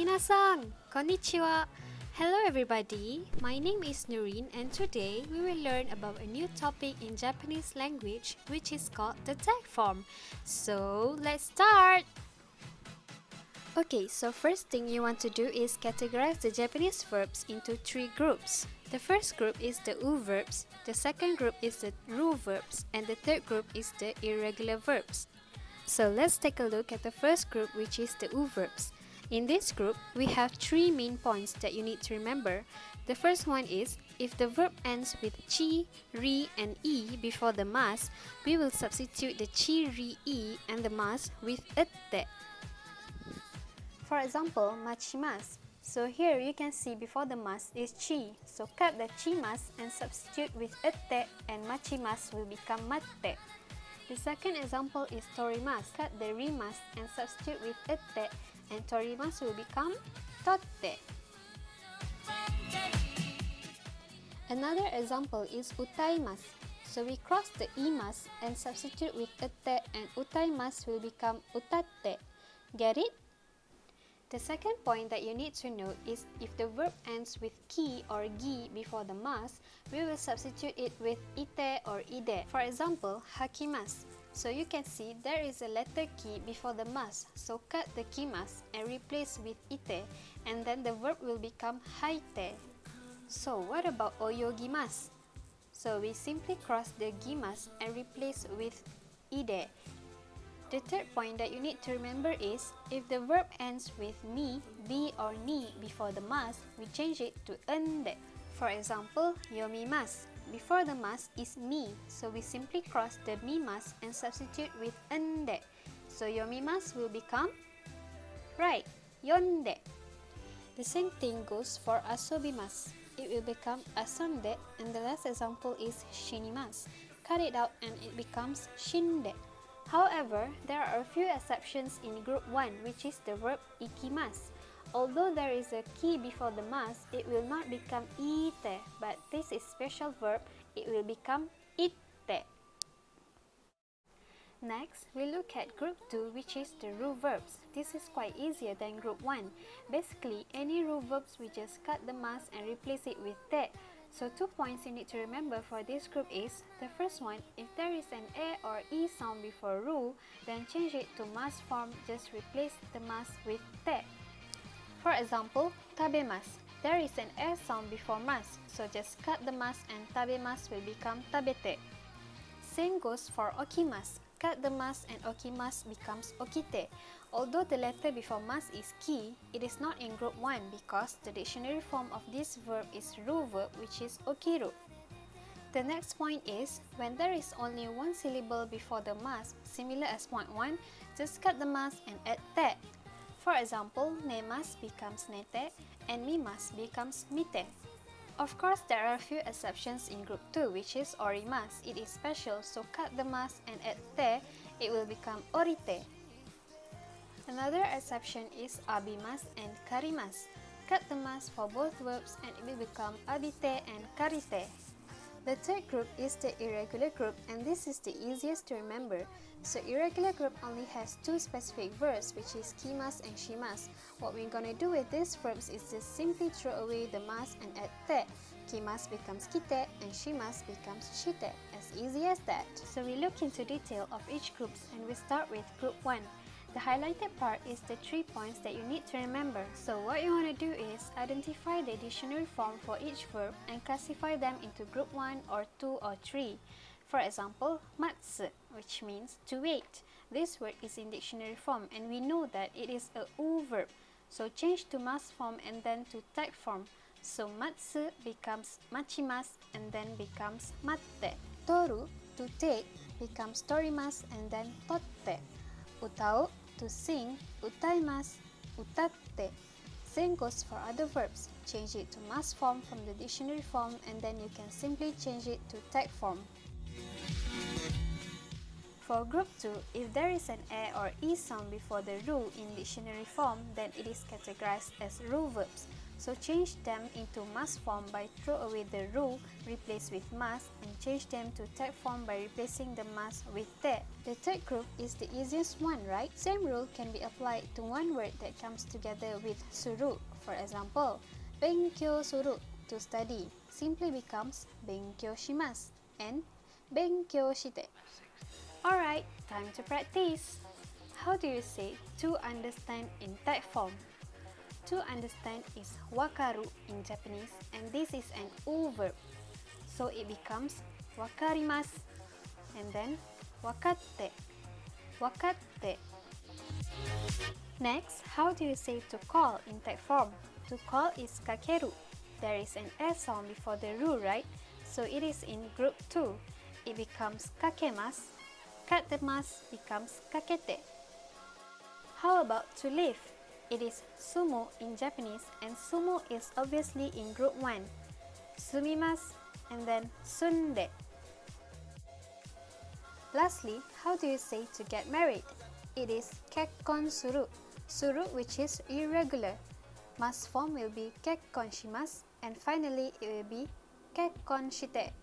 Minasan, konnichiwa. Hello everybody, my name is Noreen and today we will learn about a new topic in Japanese language which is called the tag form. So let's start! Okay, so first thing you want to do is categorize the Japanese verbs into three groups. The first group is the U verbs, the second group is the RU verbs, and the third group is the irregular verbs. So let's take a look at the first group, which is the U verbs. In this group, we have three main points that you need to remember. The first one is, if the verb ends with chi, ri, and e before the mas, we will substitute the chi, ri, e and the mas with ette. For example, machimasu. So here you can see before the mas is chi, so cut the chi mas and substitute with ette and machimasu will become matte. The second example is torimasu. Cut the rimas and substitute with ette and torimasu will become totte. Another example is utaimasu. So we cross the imas and substitute with ette and utaimasu will become utatte. Get it? The second point that you need to know is if the verb ends with ki or gi before the mas, we will substitute it with ite or ide. For example, hakimasu. So you can see there is a letter ki before the mas, so cut the kimas and replace with ite, and then the verb will become haite. So what about oyogimasu? So we simply cross the gimas and replace with ide. The third point that you need to remember is, if the verb ends with ni, bi or ni before the mas, we change it to ende. For example, yomimasu. Before the mas is mi, so we simply cross the mi mas and substitute with ende. So yomimasu will become, right, yonde. The same thing goes for asobimasu. It will become asonde, and the last example is shinimasu. Cut it out and it becomes shinde. However, there are a few exceptions in group 1, which is the verb ikimasu. Although there is a ki before the mas, it will not become ite, but this is special verb, it will become itte. Next, we look at group 2, which is the RU verbs. This is quite easier than group 1. Basically, any RU verbs we just cut the mas and replace it with te. So 2 points you need to remember for this group is, the first one, if there is an a or e sound before ru, then change it to mas form, just replace the mas with te. For example, tabemasu. There is an a sound before mas, so just cut the mas and tabemasu will become tabete. Same goes for okimasu. Cut the mas and okimasu becomes okite. Although the letter before mas is ki, it is not in group 1 because the dictionary form of this verb is ru verb, which is okiru. The next point is, when there is only one syllable before the mas, similar as point 1, just cut the mas and add te. For example, nemas becomes nete and mimas becomes mite. Of course, there are a few exceptions in group 2, which is orimas. It is special, so cut the mas and add te, it will become orite. Another exception is abimas and karimas. Cut the mas for both verbs and it will become abite and karite. The third group is the irregular group, and this is the easiest to remember. So irregular group only has two specific verbs, which is kimas and shimas. What we're gonna do with these verbs is just simply throw away the mas and add te. Kimas becomes kite and shimas becomes shite. As easy as that. So we look into detail of each group and we start with group 1. The highlighted part is the 3 points that you need to remember. So what you want to do is identify the dictionary form for each verb and classify them into group 1 or 2 or 3. For example, matsu, which means to wait. This word is in dictionary form and we know that it is a u verb. So change to mas form and then to tag form. So matsu becomes machimasu and then becomes matte. Toru, to take, becomes torimasu and then totte. Utau, to sing, utaimasu, utatte. Same goes for other verbs. Change it to mas form from the dictionary form and then you can simply change it to tag form. For group 2, if there is an a or e sound before the ru in dictionary form, then it is categorized as ru verbs. So change them into mas form by throw away the ru, replace with mas, and change them to tet form by replacing the mas with tet. The third group is the easiest one, right? Same rule can be applied to one word that comes together with suru. For example, benkyou suru, to study, simply becomes benkyou shimasu and benkyou shite. Alright, time to practice. How do you say to understand in tet form? To understand is wakaru in Japanese, and this is an u verb. So it becomes wakarimasu and then wakatte. Wakatte. Next, how do you say to call in tet form? To call is kakeru. There is an S sound before the ru, right? So it is in group 2. It becomes kakemasu. Katemasu becomes kakete. How about to live? It is sumo in Japanese, and sumo is obviously in group 1. Sumimasu and then sunde. Lastly, how do you say to get married? It is kekkon suru. Suru, which is irregular. Mas form will be kekkon shimasu, and finally it will be kekkon shite.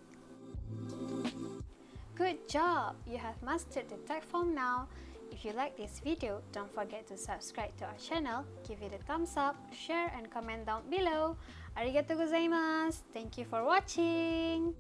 Good job! You have mastered the tet form now. If you like this video, don't forget to subscribe to our channel, give it a thumbs up, share and comment down below. Arigatou gozaimasu! Thank you for watching!